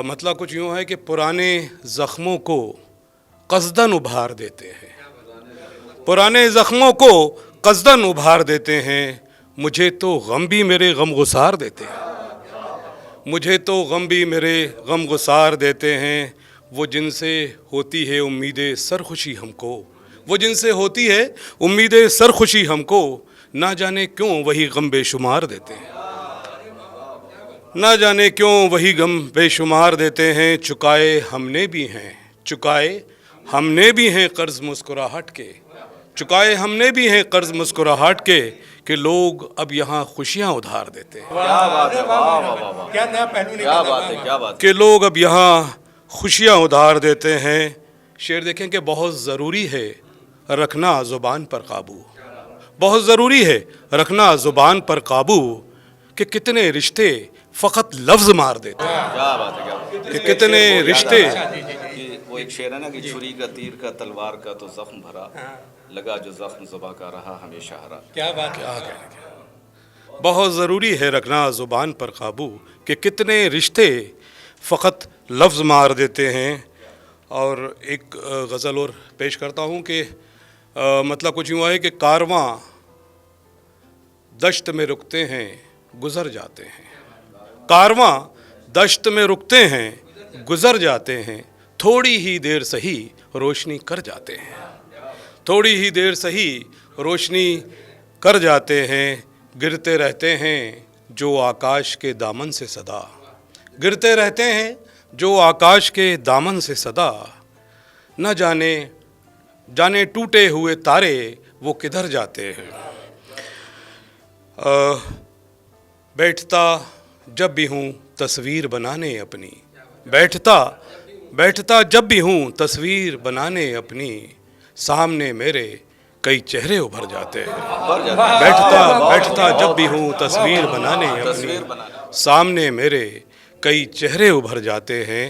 मतलब कुछ यूँ है कि पुराने ज़ख्मों को क़स्दन उभार देते हैं, पुराने ज़ख्मों को क़स्दन उभार देते हैं। मुझे तो गम भी मेरे गम गुसार देते हैं, मुझे तो गम भी मेरे गम गुसार देते हैं। वो जिनसे होती है उम्मीदें सरखुशी हमको, वो जिनसे होती है उम्मीदें सरखुशी हमको, ना जाने क्यों वही गम बेशुमार देते हैं, ना जाने क्यों वही गम बेशुमार देते हैं। चुकाए हमने भी हैं, चुकाए हमने भी हैं कर्ज़ मुस्कुराहट के, चुकाए हमने भी हैं कर्ज़ मुस्कुराहट के, कि लोग अब यहाँ खुशियाँ उधार देते हैं। क्या बात है, वाह वाह वाह वाह, क्या नया पहलू क्या निकाला बात है, क्या बात है। कि लोग अब यहाँ खुशियाँ उधार देते हैं। शेर देखें कि बहुत ज़रूरी है रखना ज़ुबान पर काबू, बहुत ज़रूरी है रखना ज़ुबान पर काबू, कि कितने रिश्ते फ़कत लफ्ज़ मार देते हैं, क्या बात है, क्या बात है। कि कितने रिश्ते। कि वो एक शेर है ना कि छुरी का, तीर का, तलवार का तो जख्म भरा, लगा जो जख्म ज़ुबां का रहा हमेशा हरा। क्या बात है। बहुत ज़रूरी है रखना ज़ुबान पर काबू, कि कितने रिश्ते फ़कत लफ्ज़ मार देते हैं। और एक गज़ल और पेश करता हूँ कि मतलब कुछ यूँ है कि कारवां दश्त में रुकते हैं गुज़र जाते हैं, कारवां दश्त में रुकते हैं गुज़र जाते हैं, थोड़ी ही देर सही रोशनी कर जाते हैं, थोड़ी ही देर सही रोशनी कर जाते हैं। गिरते रहते हैं जो आकाश के दामन से सदा, गिरते रहते हैं जो आकाश के दामन से सदा, न जाने जाने टूटे हुए तारे वो किधर जाते हैं। बैठता जब भी हूँ तस्वीर बनाने अपनी, बैठता बैठता जब भी हूँ तस्वीर बनाने अपनी, सामने मेरे कई चेहरे उभर जाते हैं। बैठता बैठता जब भी हूँ तस्वीर बनाने अपनी, सामने मेरे कई चेहरे उभर जाते हैं।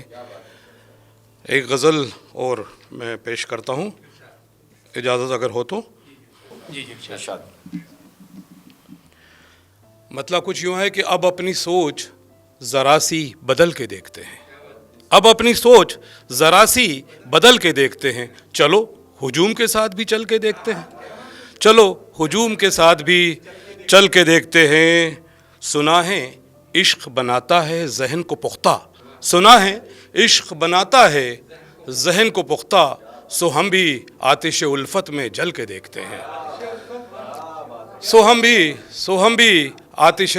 एक गज़ल और मैं पेश करता हूँ, इजाज़त अगर हो तो। जी जी इरशाद। मतलब कुछ यूँ है कि अब अपनी सोच ज़रा सी बदल के देखते हैं, अब अपनी सोच ज़रा सी बदल के देखते हैं। चलो हुजूम के साथ भी चल के देखते हैं, चलो हुजूम के साथ भी चल के देखते हैं। सुना है इश्क बनाता है जहन को पुख्ता, सुना है इश्क बनाता है जहन को पुख्ता, सो हम भी आतिश उल्फत में जल के देखते हैं, सो हम भी आतिश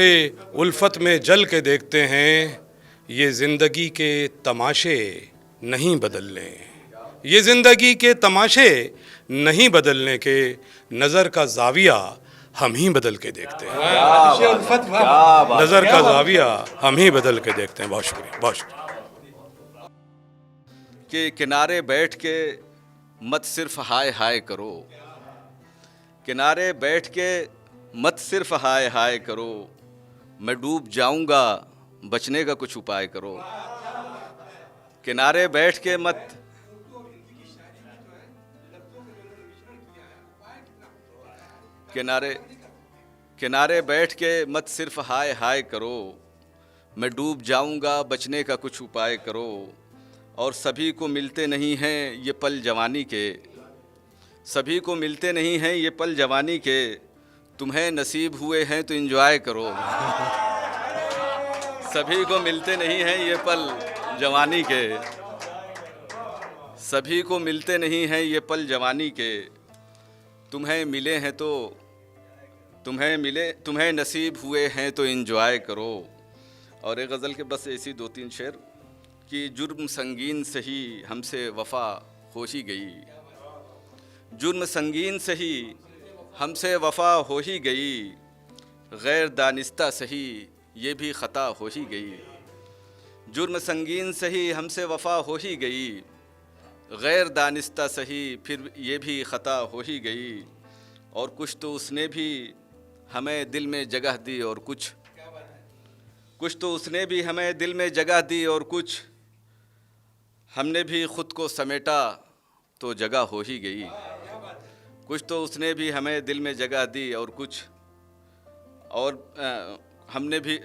उल्फत में जल के देखते हैं। ये ज़िंदगी के तमाशे नहीं बदलने, ये ज़िंदगी के तमाशे नहीं बदलने के, नज़र का ज़ाविया हम ही बदल के देखते हैं, उल्फत वाह। क्या बात है। नज़र का ज़ाविया हम ही बदल के देखते हैं। बहुत शुक्रिया, बहुत शुक्रिया। कि किनारे बैठ के मत सिर्फ हाय हाय करो, किनारे बैठ के मत सिर्फ हाय हाय करो, मैं डूब जाऊंगा बचने का कुछ उपाय करो। किनारे बैठ के मत, किनारे किनारे बैठ के मत सिर्फ हाय हाय करो, मैं डूब जाऊंगा बचने का कुछ उपाय करो। और सभी को मिलते नहीं हैं ये पल जवानी के, सभी को मिलते नहीं हैं ये पल जवानी के, तुम्हें नसीब हुए हैं तो एंजॉय करो। सभी को मिलते नहीं हैं ये पल जवानी के, सभी को मिलते नहीं हैं ये पल जवानी के, तुम्हें मिले हैं तो तुम्हें नसीब हुए हैं तो एंजॉय करो। और एक गज़ल के बस ऐसी दो तीन शेर कि जुर्म संगीन सही हमसे वफ़ा हो ही गई, जुर्म संगीन सही हमसे वफ़ा हो ही गई, गैर दानिस्ता सही ये भी ख़ता हो ही गई। जुर्म संगीन सही हमसे वफ़ा हो ही गई, गैर दानिस्ता सही फिर ये भी ख़ता हो ही गई। और कुछ तो उसने भी हमें दिल में जगह दी और कुछ तो उसने भी हमें दिल में जगह दी और कुछ हमने भी ख़ुद को समेटा तो जगह हो ही गई। कुछ तो उसने भी हमें दिल में जगह दी और कुछ और हमने भी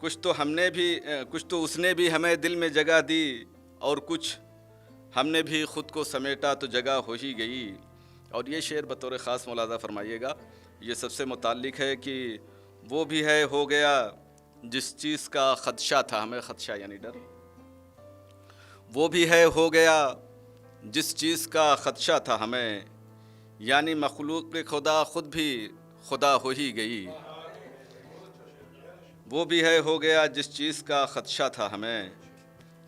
कुछ तो उसने भी हमें दिल में जगह दी, और कुछ हमने भी ख़ुद को समेटा तो जगह हो ही गई। और ये शेर बतौर ख़ास मुलाज़ा फरमाइएगा, ये सबसे मुताल्लिक़ है कि वो भी है हो गया जिस चीज़ का ख़दशा था हमें, ख़दशा यानी डर, वो भी है हो गया जिस चीज़ का ख़दशा था हमें, यानी मखलूक खुदा ख़ुद भी खुदा हो ही गई। वो भी है हो गया जिस चीज़ का ख़दशा था हमें,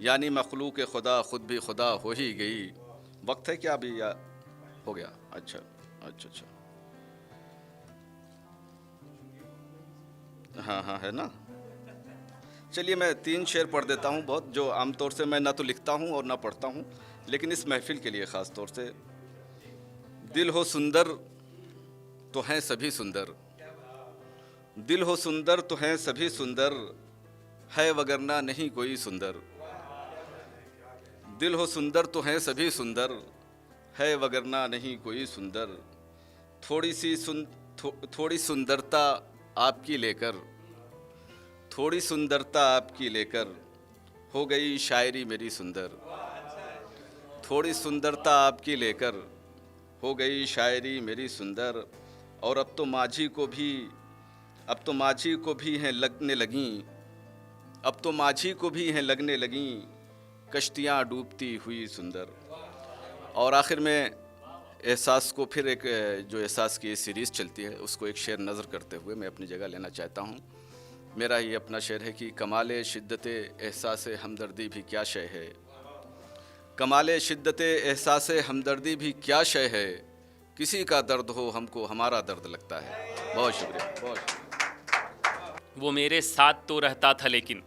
यानी मखलूक खुदा ख़ुद भी खुदा हो ही गई। वक्त है क्या अभी, या हो गया? अच्छा अच्छा अच्छा, हाँ हाँ है ना। चलिए मैं 3 शेर पढ़ देता हूँ, बहुत जो आमतौर से मैं ना तो लिखता हूँ और ना पढ़ता हूँ, लेकिन इस महफ़िल के लिए ख़ास तौर से। दिल हो सुंदर तो हैं सभी सुंदर, दिल हो सुंदर तो हैं सभी सुंदर, है वगरना नहीं कोई सुंदर। दिल हो सुंदर तो हैं सभी सुंदर, है वगरना नहीं कोई सुंदर। थोड़ी सुंदरता आपकी लेकर, थोड़ी सुंदरता आपकी लेकर, हो गई शायरी मेरी सुंदर। थोड़ी सुंदरता आपकी लेकर, हो गई शायरी मेरी सुंदर। और अब तो माझी को भी हैं लगने लगीं, अब तो माझी को भी हैं लगने लगीं, कश्तियाँ डूबती हुई सुंदर। और आखिर में एहसास को फिर एक जो एहसास की सीरीज़ चलती है उसको एक शेर नज़र करते हुए मैं अपनी जगह लेना चाहता हूँ। मेरा ही अपना शेर है कि कमाल शिद्दत एहसास हमदर्दी भी क्या शय है, कमाल शिद्दत एहसास हमदर्दी भी क्या शय है, किसी का दर्द हो हमको हमारा दर्द लगता है। बहुत शुक्रिया, बहुत शुक्रिया। वो मेरे साथ तो रहता था लेकिन,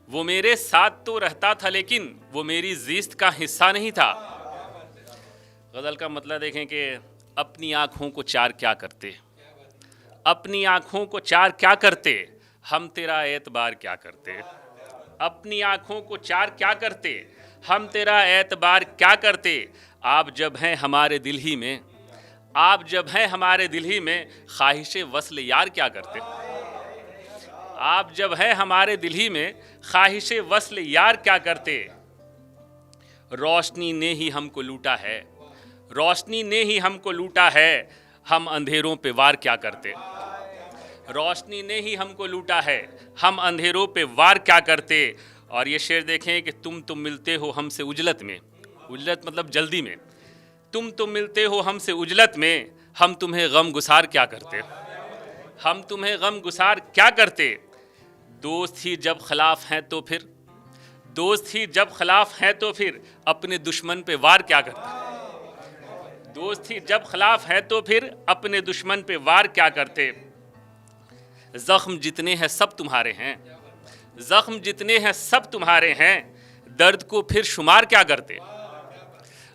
वो मेरे साथ तो रहता था लेकिन, वो मेरी ज़िस्त का हिस्सा नहीं था। गज़ल का मतलब देखें कि अपनी आँखों को चार क्या करते, अपनी आँखों को चार क्या करते, हम तेरा एतबार क्या करते। अपनी आँखों को चार क्या करते, हम तेरा एतबार क्या करते। आप जब हैं हमारे दिल ही में, आप जब हैं हमारे दिल ही में, ख्वाहिश वस्ल यार क्या करते। आप जब हैं हमारे दिल ही में, ख्वाहिश वस्ल यार क्या करते। रोशनी ने ही हमको लूटा है, रोशनी ने ही हमको लूटा है, हम अंधेरों पे वार क्या करते। रोशनी ने ही हमको लूटा है, हम अंधेरों पे वार क्या करते। और ये शेर देखें कि तुम मिलते हो हमसे उजलत में, उजलत मतलब जल्दी में, तुम मिलते हो हमसे उजलत में, हम तुम्हें गम गुसार क्या करते, हम तुम्हें गम गुसार क्या करते। दोस्त ही जब खिलाफ हैं तो फिर, दोस्त ही जब खिलाफ हैं तो फिर, अपने दुश्मन पे वार क्या करते। दोस्त ही जब खिलाफ है तो फिर, अपने दुश्मन पे वार क्या करते। ज़ख्म जितने हैं सब तुम्हारे हैं, ज़ख्म जितने हैं सब तुम्हारे हैं, दर्द को फिर शुमार क्या करते।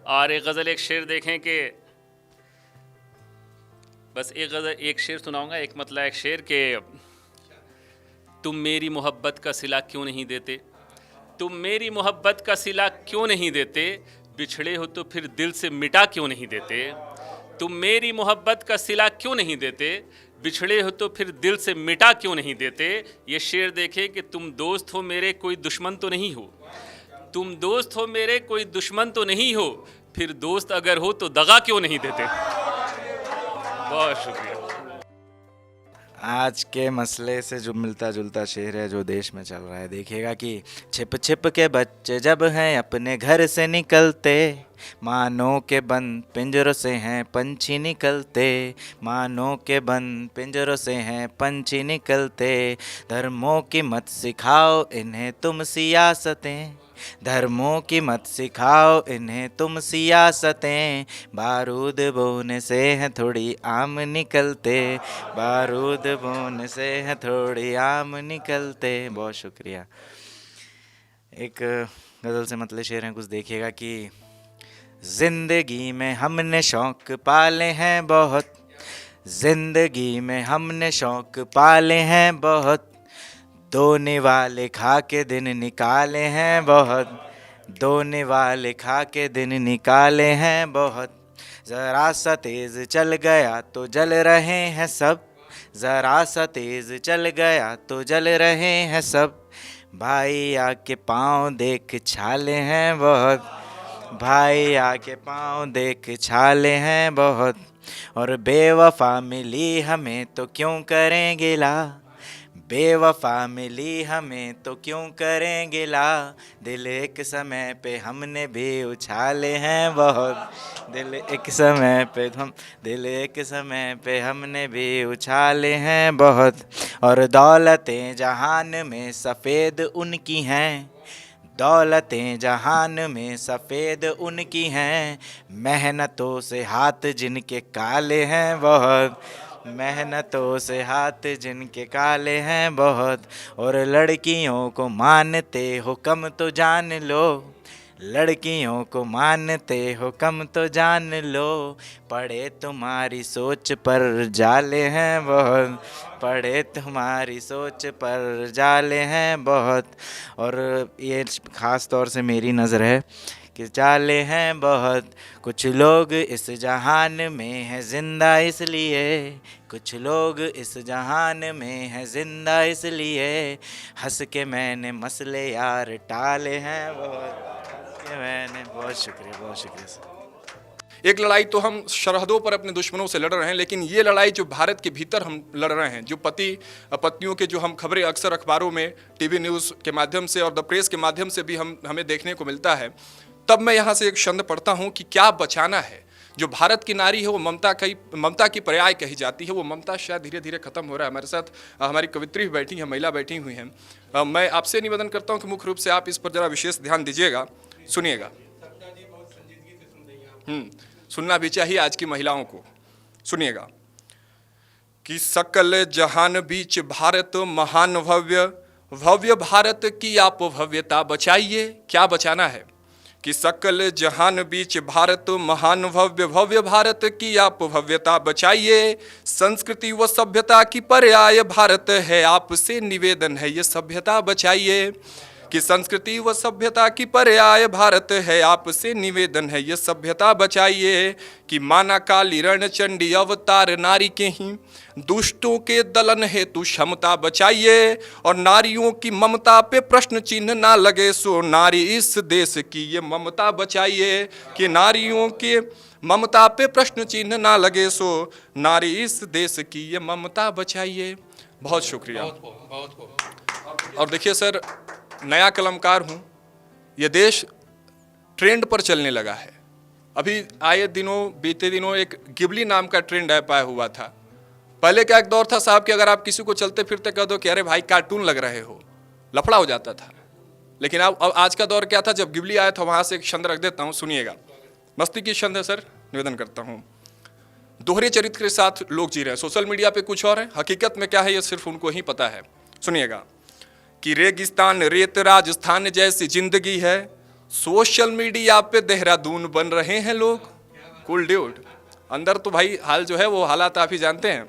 और एक गज़ल एक शेर देखें कि बस एक गज़ल एक शेर सुनाऊंगा, एक मतलब एक शेर के तुम मेरी मोहब्बत का सिला क्यों नहीं देते, तुम मेरी मोहब्बत का सिला क्यों नहीं देते, बिछड़े हो तो फिर दिल से मिटा क्यों नहीं देते। तुम मेरी मोहब्बत का सिला क्यों नहीं देते, बिछड़े हो तो फिर दिल से मिटा क्यों नहीं देते। ये शेर देखे कि तुम दोस्त हो मेरे कोई दुश्मन तो नहीं हो, तुम दोस्त हो मेरे कोई दुश्मन तो नहीं हो, फिर दोस्त अगर हो तो दगा क्यों नहीं देते। बहुत शुक्रिया। आज के मसले से जो मिलता जुलता शेर है जो देश में चल रहा है, देखिएगा कि छिप छिप के बच्चे जब हैं अपने घर से निकलते, मानो के बंद पिंजरों से हैं पंछी निकलते, मानो के बंद पिंजरों से हैं पंछी निकलते। धर्मों की मत सिखाओ इन्हें तुम सियासतें, धर्मों की मत सिखाओ इन्हें तुम सियासतें, बारूद बोने से हैं थोड़ी आम निकलते, बारूद बोने से हैं थोड़ी आम निकलते। बहुत शुक्रिया। एक गज़ल से मतलब शेर हैं कुछ, देखिएगा कि ज़िंदगी में हमने शौक़ पाले हैं बहुत, ज़िंदगी में हमने शौक़ पाले हैं बहुत, दोने वाले खा के दिन निकाले हैं बहुत, दोने वाले खा के दिन निकाले हैं बहुत। ज़रा सा तेज़ चल गया तो जल रहे हैं सब, ज़रा सा तेज़ चल गया तो जल रहे हैं सब। भाई आके पाँव देख छाले हैं बहुत, भाई आके पाँव देख छाले हैं बहुत। और बेवफा मिली हमें तो क्यों करें गिला, बेवफा मिली हमें तो क्यों करें गिला। दिल एक समय पे हमने भी उछाले हैं बहुत, दिल एक समय पे हमने भी उछाले हैं बहुत। और दौलतें जहान में सफ़ेद उनकी हैं, दौलतें जहान में सफ़ेद उनकी हैं। मेहनतों से हाथ जिनके काले हैं बहुत, मेहनतों से हाथ जिनके काले हैं बहुत। और लड़कियों को मानते हो कम तो जान लो, लड़कियों को मानते हो कम तो जान लो। पड़े तुम्हारी सोच पर जाले हैं बहुत, पड़े तुम्हारी सोच पर जाले हैं बहुत। और ये ख़ास तौर से मेरी नज़र है कि जाले हैं बहुत। कुछ लोग इस जहान में हैं ज़िंदा इसलिए, कुछ लोग इस जहान में हैं ज़िंदा इसलिए। हंस के मैंने मसले यार टाले हैं बहुत, हंस के मैंने। बहुत शुक्रिया, बहुत शुक्रिया सर। एक लड़ाई तो हम सरहदों पर अपने दुश्मनों से लड़ रहे हैं, लेकिन ये लड़ाई जो भारत के भीतर हम लड़ रहे हैं, जो पति पत्नियों के जो हम खबरें अक्सर अखबारों में, टीवी न्यूज़ के माध्यम से और द प्रेस के माध्यम से भी हमें देखने को मिलता है, तब मैं यहाँ से एक छंद पढ़ता हूँ कि क्या बचाना है। जो भारत की नारी है वो ममता की पर्याय कही जाती है, वो ममता शायद धीरे धीरे खत्म हो रहा है। हमारे साथ हमारी कवित्री भी बैठी हैं, महिला बैठी हुई हैं। मैं आपसे निवेदन करता हूँ कि मुख्य रूप से आप इस पर जरा विशेष ध्यान दीजिएगा, सुनिएगा। सुनना भी चाहिए आज की महिलाओं को, सुनिएगा। कि सकल जहान बीच भारत महान भव्य, भव्य भारत की आप भव्यता बचाइए। क्या बचाना है? कि सकल जहान बीच भारत महान भव्य, भव्य भारत की आप भव्यता बचाइए। संस्कृति व सभ्यता की पर्याय भारत है, आपसे निवेदन है ये सभ्यता बचाइए। कि संस्कृति व सभ्यता की पर्याय भारत है, आपसे निवेदन है ये सभ्यता बचाइए। कि माना काली रण चंडी अवतार नारी के ही, दुष्टों के दलन हेतु क्षमता बचाइए। और नारियों की ममता पे प्रश्न चिन्ह ना लगे, सो नारी इस देश की ये ममता बचाइए। कि नारियों के ममता पे प्रश्न चिन्ह ना लगे, सो नारी इस देश की ये ममता बचाइए। बहुत शुक्रिया। और देखिए सर, नया कलमकार हूँ, ये देश ट्रेंड पर चलने लगा है। अभी आए दिनों, बीते दिनों एक गिबली नाम का ट्रेंड आया हुआ था। पहले क्या एक दौर था साहब कि अगर आप किसी को चलते फिरते कह दो कि अरे भाई कार्टून लग रहे हो, लफड़ा हो जाता था। लेकिन अब आज का दौर क्या था, जब गिबली आया था, वहाँ से एक छंद रख देता हूँ, सुनिएगा। मस्ती की छंद है सर, निवेदन करता हूँ। दोहरे चरित्र के साथ लोग जी रहे हैं, सोशल मीडिया पे कुछ और है, हकीकत में क्या है ये सिर्फ उनको ही पता है। सुनिएगा। कि रेगिस्तान रेत राजस्थान जैसी जिंदगी है, सोशल मीडिया पे देहरादून बन रहे हैं लोग। कूल ड्यूड, अंदर तो भाई हाल जो है वो हालात आप ही जानते हैं।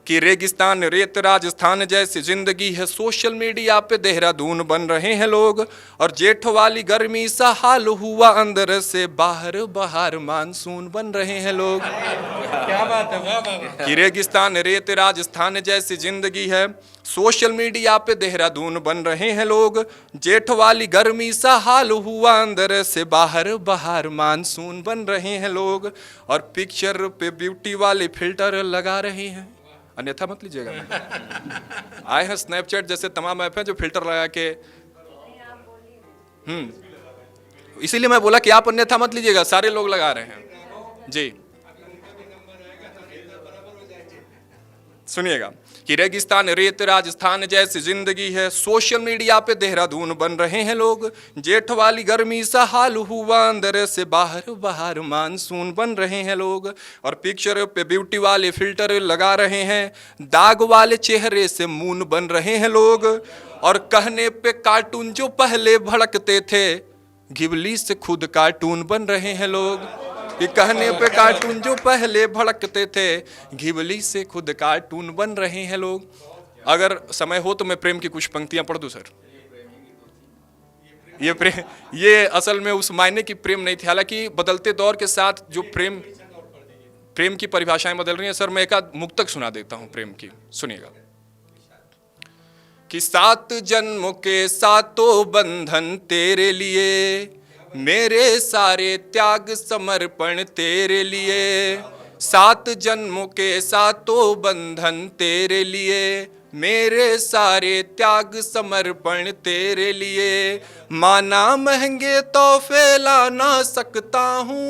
कि रेगिस्तान रेत राजस्थान जैसी जिंदगी है, सोशल मीडिया पे देहरादून बन रहे हैं लोग। और जेठ वाली गर्मी सा हाल हुआ, अंदर से बाहर बहार मानसून बन रहे हैं लोग। क्या बात है। कि रेगिस्तान रेत राजस्थान जैसी जिंदगी है, सोशल मीडिया पे देहरादून बन रहे हैं लोग। जेठ वाली गर्मी सा हाल हुआ, अंदर से बाहर बहार मानसून बन रहे हैं लोग। और पिक्चर पे ब्यूटी वाले फिल्टर लगा रहे हैं, अन्यथा मत लीजिएगा। आए हैं स्नैपचैट जैसे तमाम ऐप हैं जो फिल्टर लगा के, इसीलिए मैं बोला कि आप अन्यथा मत लीजिएगा, सारे लोग लगा रहे हैं जी। सुनिएगा। कि रेगिस्तान रेत राजस्थान जैसी जिंदगी है, सोशल मीडिया पे देहरादून बन रहे हैं लोग। जेठ वाली गर्मी सा हाल हुआ, अंदर से बाहर बहार मानसून बन रहे हैं लोग। और पिक्चर पे ब्यूटी वाले फिल्टर लगा रहे हैं, दाग वाले चेहरे से मून बन रहे हैं लोग। और कहने पे कार्टून जो पहले भड़कते थे, घिबली से खुद कार्टून बन रहे हैं लोग। कि कहने पे कार्टून जो पहले भड़कते थे, घिबली से खुद कार्टून बन रहे हैं लोग। अगर समय हो तो मैं प्रेम की कुछ पंक्तियां पढ़ दूं सर। ये प्रेम, ये असल में उस मायने की प्रेम नहीं थी, हालांकि बदलते दौर के साथ जो प्रेम की परिभाषाएं बदल रही हैं। सर मैं एक आध मुक्तक सुना देता हूं प्रेम की, सुनिएगा। कि 7 जन्मों के सातों बंधन तेरे लिए, मेरे सारे त्याग समर्पण तेरे लिए। 7 जन्मों के सातों बंधन तेरे लिए, मेरे सारे त्याग समर्पण तेरे लिए। माना महंगे तोहफे ला ना सकता हूँ,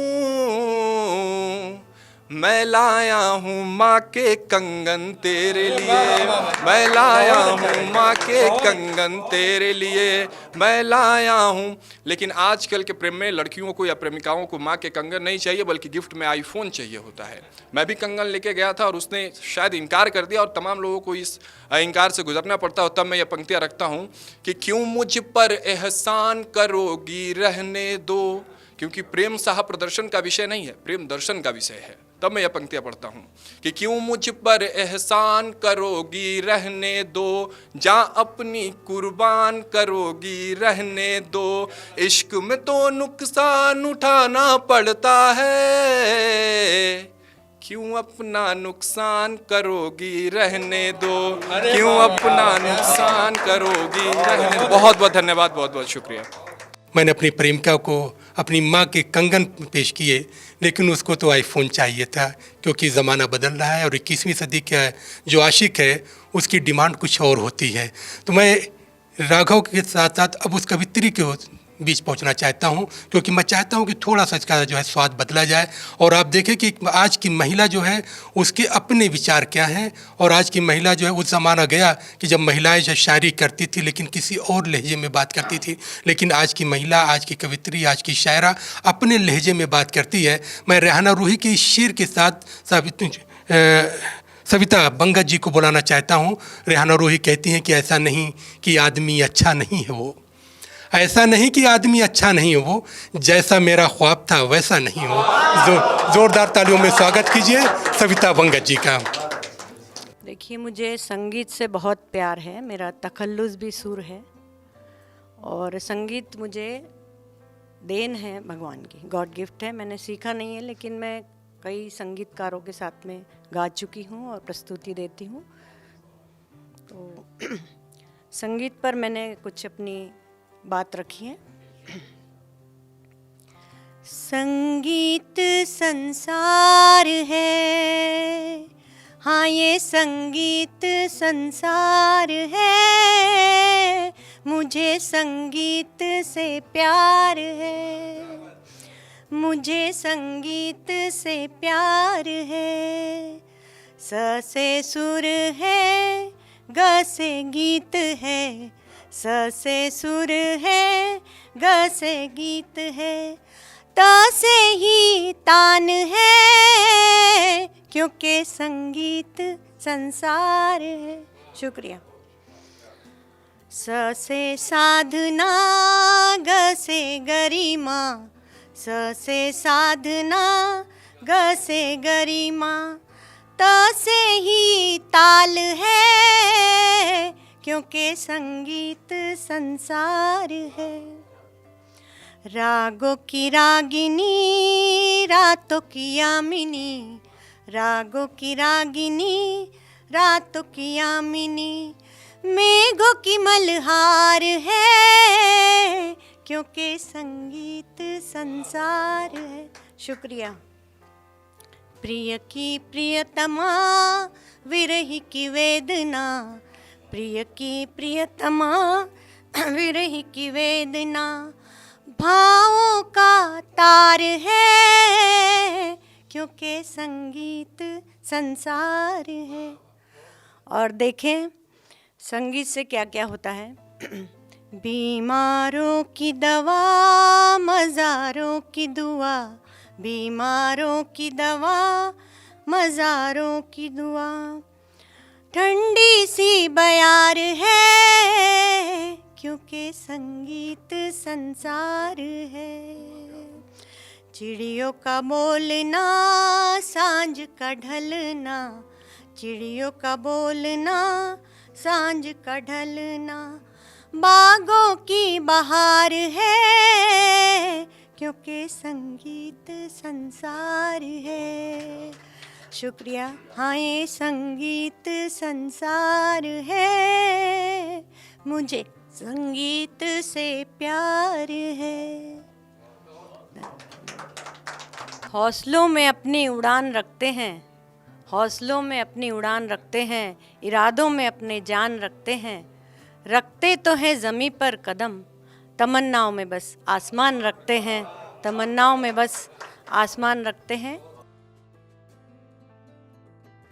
मैं लाया हूँ माँ के कंगन तेरे लिए। मैं लाया हूँ माँ के कंगन तेरे लिए, मैं लाया हूँ। लेकिन आजकल के प्रेम में लड़कियों को या प्रेमिकाओं को माँ के कंगन नहीं चाहिए, बल्कि गिफ्ट में आईफोन चाहिए होता है। मैं भी कंगन लेके गया था और उसने शायद इनकार कर दिया, और तमाम लोगों को इस इनकार से गुजरना पड़ता है। तब मैं ये पंक्तियाँ रखता हूँ कि क्यों मुझ पर एहसान करोगी रहने दो, क्योंकि प्रेम साह प्रदर्शन का विषय नहीं है, प्रेम दर्शन का विषय है। तब मैं यह पंक्तियाँ पढ़ता हूँ कि क्यों मुझ पर एहसान करोगी रहने दो, जहाँ अपनी कुर्बान करोगी रहने दो। इश्क में तो नुकसान उठाना पड़ता है, क्यों अपना नुकसान करोगी रहने दो, क्यों अपना नुकसान करोगी रहने दो। बहुत बहुत धन्यवाद, बहुत बहुत शुक्रिया। मैंने अपनी प्रेमिका को अपनी माँ के कंगन पेश किए, लेकिन उसको तो आईफोन चाहिए था, क्योंकि ज़माना बदल रहा है और 21वीं सदी का जो आशिक है उसकी डिमांड कुछ और होती है। तो मैं राघव के साथ साथ अब उस कवित्री के बीच पहुंचना चाहता हूं, क्योंकि मैं चाहता हूं कि थोड़ा सा इसका जो है स्वाद बदला जाए और आप देखें कि आज की महिला जो है उसके अपने विचार क्या हैं। और आज की महिला जो है, उस ज़माना गया कि जब महिलाएं जो शायरी करती थी लेकिन किसी और लहजे में बात करती थी, लेकिन आज की महिला, आज की कवित्री, आज की शायरा अपने लहजे में बात करती है। मैं रेहाना रूही के इस शेर के साथ सविता बंगत जी को बुलाना चाहता हूँ। रेहाना रूही कहती हैं कि ऐसा नहीं कि आदमी अच्छा नहीं है वो, ऐसा नहीं कि आदमी अच्छा नहीं हो वो, जैसा मेरा ख्वाब था वैसा नहीं हो। जोरदार तालियों में स्वागत कीजिए सविता बंगत जी का। देखिए, मुझे संगीत से बहुत प्यार है, मेरा तखल्लुस भी सुर है, और संगीत मुझे देन है भगवान की, गॉड गिफ्ट है। मैंने सीखा नहीं है, लेकिन मैं कई संगीतकारों के साथ में गा चुकी हूँ और प्रस्तुति देती हूँ। तो संगीत पर मैंने कुछ अपनी बात रखी है। संगीत संसार है, हाँ ये संगीत संसार है, मुझे संगीत से प्यार है, मुझे संगीत से प्यार है। स से सुर है, ग से गीत है, स से सुर है, ग से गीत है, त से ही तान है, क्योंकि संगीत संसार है। शुक्रिया। स से साधना, ग से गरिमा, स से साधना, ग से गरिमा, त से ही ताल है, क्योंकि संगीत संसार है। रागों की रागिनी, रातों की यामिनी, रागों की रागिनी, रातों की यामिनी, मेघों की मल्हार है, क्योंकि संगीत संसार है। शुक्रिया। प्रिय की प्रियतमा, विरही की वेदना, प्रिय की प्रियतमा, विरही की वेदना, भावों का तार है, क्योंकि संगीत संसार है। और देखें संगीत से क्या क्या होता है। बीमारों की दवा, मज़ारों की दुआ, बीमारों की दवा, मज़ारों की दुआ, ठंडी सी बयार है, क्योंकि संगीत संसार है। चिड़ियों का बोलना, सांझ का ढलना, चिड़ियों का बोलना, सांझ का ढलना, बागों की बहार है, क्योंकि संगीत संसार है। शुक्रिया। हाँ, ये संगीत संसार है, मुझे संगीत से प्यार है। हौसलों में अपनी उड़ान रखते हैं, हौसलों में अपनी उड़ान रखते हैं, इरादों में अपने जान रखते हैं। रखते तो हैं ज़मीं पर कदम, तमन्नाओं में बस आसमान रखते हैं, तमन्नाओं में बस आसमान रखते हैं।